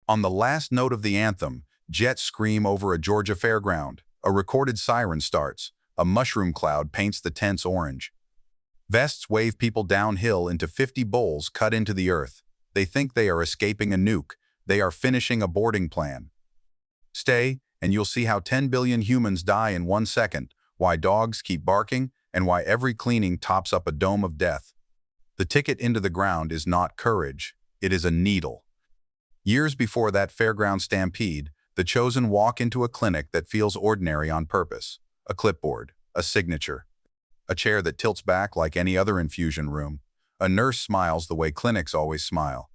On the last note of the anthem, jets scream over a Georgia fairground. A recorded siren starts. A mushroom cloud paints the tents orange. Vests wave people downhill into 50 bowls cut into the earth. They think they are escaping a nuke. They are finishing a boarding plan. Stay, and you'll see how 10 billion humans die in 1 second, why dogs keep barking, and why every cleaning tops up a dome of death. The ticket into the ground is not courage. It is a needle. Years before that fairground stampede, the chosen walk into a clinic that feels ordinary on purpose. A clipboard, a signature, a chair that tilts back like any other infusion room. A nurse smiles the way clinics always smile.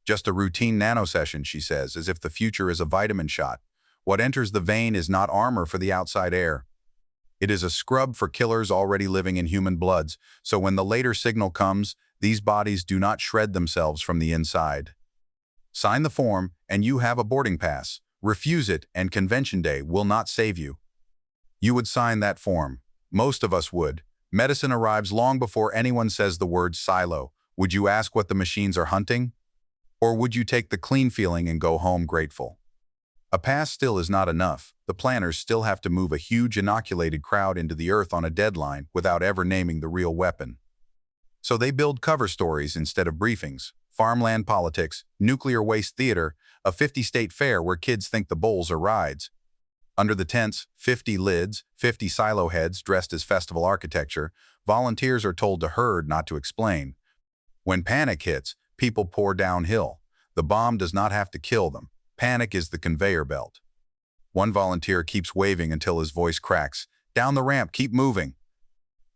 Just a routine nanosession, she says, as if the future is a vitamin shot. What enters the vein is not armor for the outside air. It is a scrub for killers already living in human bloods, so when the later signal comes, these bodies do not shred themselves from the inside. Sign the form, and you have a boarding pass. Refuse it, and Convention Day will not save you. You would sign that form. Most of us would. Medicine arrives long before anyone says the word silo. Would you ask what the machines are hunting? Or would you take the clean feeling and go home grateful? A pass still is not enough. The planners still have to move a huge inoculated crowd into the earth on a deadline without ever naming the real weapon. So they build cover stories instead of briefings. Farmland politics, nuclear waste theater, a 50-state fair where kids think the bowls are rides. Under the tents, 50 lids, 50 silo heads dressed as festival architecture, volunteers are told to herd, not to explain. When panic hits, people pour downhill. The bomb does not have to kill them. Panic is the conveyor belt. One volunteer keeps waving until his voice cracks. Down the ramp, keep moving.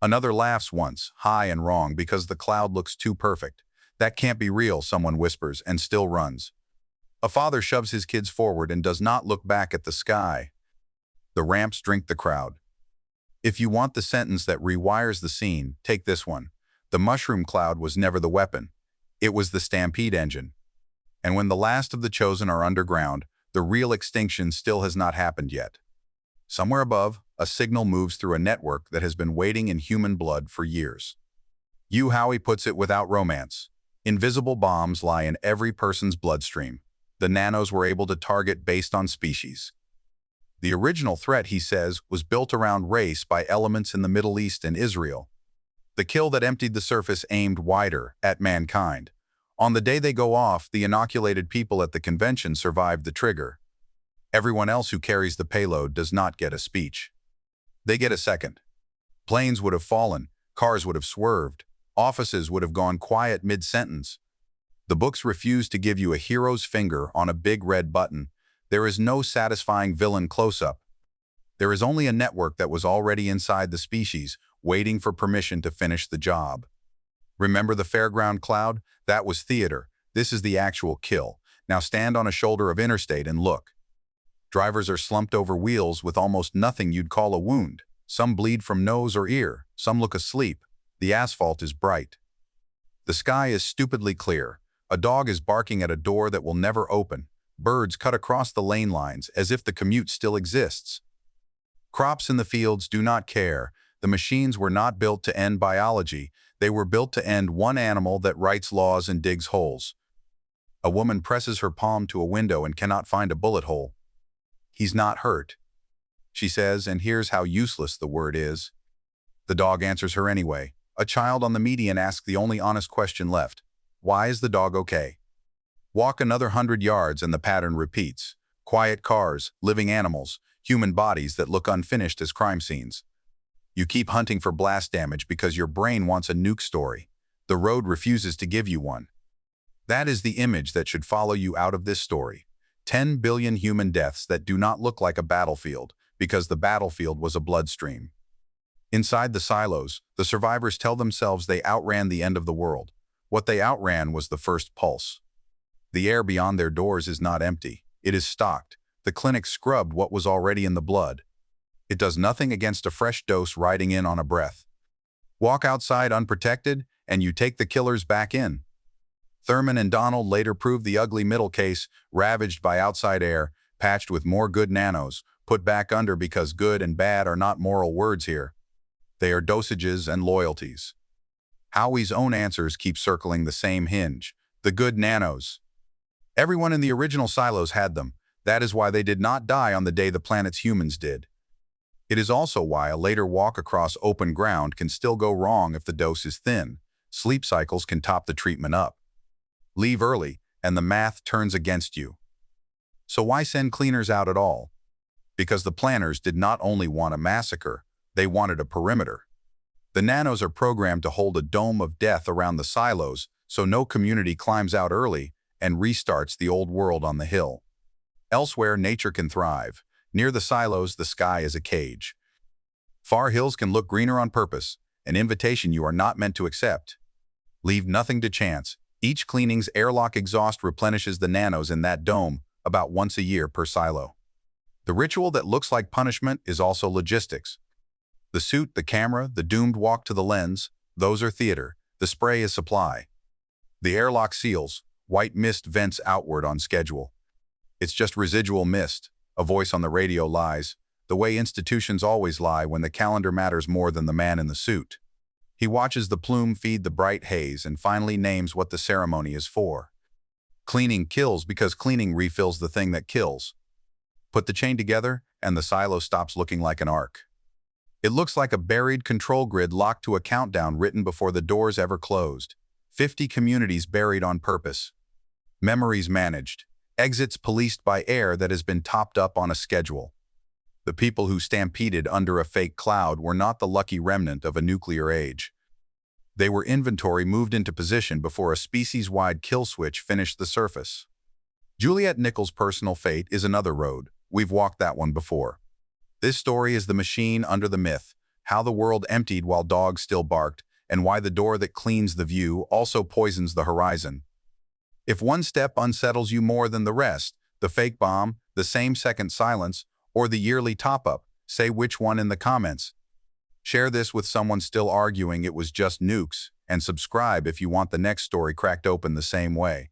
Another laughs once, high and wrong, because the cloud looks too perfect. That can't be real, someone whispers, and still runs. A father shoves his kids forward and does not look back at the sky. The ramps drink the crowd. If you want the sentence that rewires the scene, take this one. The mushroom cloud was never the weapon. It was the Stampede engine. And when the last of the chosen are underground, the real extinction still has not happened yet. Somewhere above, a signal moves through a network that has been waiting in human blood for years. Howey puts it without romance. Invisible bombs lie in every person's bloodstream. The nanos were able to target based on species. The original threat, he says, was built around race by elements in the Middle East and Israel. The kill that emptied the surface aimed wider, at mankind. On the day they go off, the inoculated people at the convention survived the trigger. Everyone else who carries the payload does not get a speech. They get a second. Planes would have fallen, cars would have swerved, offices would have gone quiet mid-sentence. The books refuse to give you a hero's finger on a big red button. There is no satisfying villain close-up. There is only a network that was already inside the species, waiting for permission to finish the job. Remember the fairground cloud? That was theater. This is the actual kill. Now stand on a shoulder of interstate and look. Drivers are slumped over wheels with almost nothing you'd call a wound. Some bleed from nose or ear. Some look asleep. The asphalt is bright. The sky is stupidly clear. A dog is barking at a door that will never open. Birds cut across the lane lines as if the commute still exists. Crops in the fields do not care. The machines were not built to end biology. They were built to end one animal that writes laws and digs holes. A woman presses her palm to a window and cannot find a bullet hole. He's not hurt, she says, and here's how useless the word is. The dog answers her anyway. A child on the median asks the only honest question left. Why is the dog okay? Walk another 100 yards and the pattern repeats. Quiet cars, living animals, human bodies that look unfinished as crime scenes. You keep hunting for blast damage because your brain wants a nuke story. The road refuses to give you one. That is the image that should follow you out of this story. 10 billion human deaths that do not look like a battlefield because the battlefield was a bloodstream. Inside the silos, the survivors tell themselves they outran the end of the world. What they outran was the first pulse. The air beyond their doors is not empty. It is stocked. The clinic scrubbed what was already in the blood. It does nothing against a fresh dose riding in on a breath. Walk outside unprotected, and you take the killers back in. Thurman and Donald later proved the ugly middle case, ravaged by outside air, patched with more good nanos, put back under because good and bad are not moral words here. They are dosages and loyalties. Howey's own answers keep circling the same hinge. The good nanos. Everyone in the original silos had them. That is why they did not die on the day the planet's humans did. It is also why a later walk across open ground can still go wrong if the dose is thin. Sleep cycles can top the treatment up. Leave early, and the math turns against you. So why send cleaners out at all? Because the planners did not only want a massacre, they wanted a perimeter. The nanos are programmed to hold a dome of death around the silos so no community climbs out early and restarts the old world on the hill. Elsewhere, nature can thrive. Near the silos, the sky is a cage. Far hills can look greener on purpose, an invitation you are not meant to accept. Leave nothing to chance. Each cleaning's airlock exhaust replenishes the nanos in that dome about once a year per silo. The ritual that looks like punishment is also logistics. The suit, the camera, the doomed walk to the lens, those are theater. The spray is supply. The airlock seals, white mist vents outward on schedule. It's just residual mist. A voice on the radio lies, the way institutions always lie when the calendar matters more than the man in the suit. He watches the plume feed the bright haze and finally names what the ceremony is for. Cleaning kills because cleaning refills the thing that kills. Put the chain together, and the silo stops looking like an arc. It looks like a buried control grid locked to a countdown written before the doors ever closed. 50 communities buried on purpose. Memories managed. Exits policed by air that has been topped up on a schedule. The people who stampeded under a fake cloud were not the lucky remnant of a nuclear age. They were inventory moved into position before a species-wide kill switch finished the surface. Juliette Nichols' personal fate is another road. We've walked that one before. This story is the machine under the myth, how the world emptied while dogs still barked, and why the door that cleans the view also poisons the horizon. If one step unsettles you more than the rest, the fake bomb, the same-second silence, or the yearly top-up, say which one in the comments. Share this with someone still arguing it was just nukes, and subscribe if you want the next story cracked open the same way.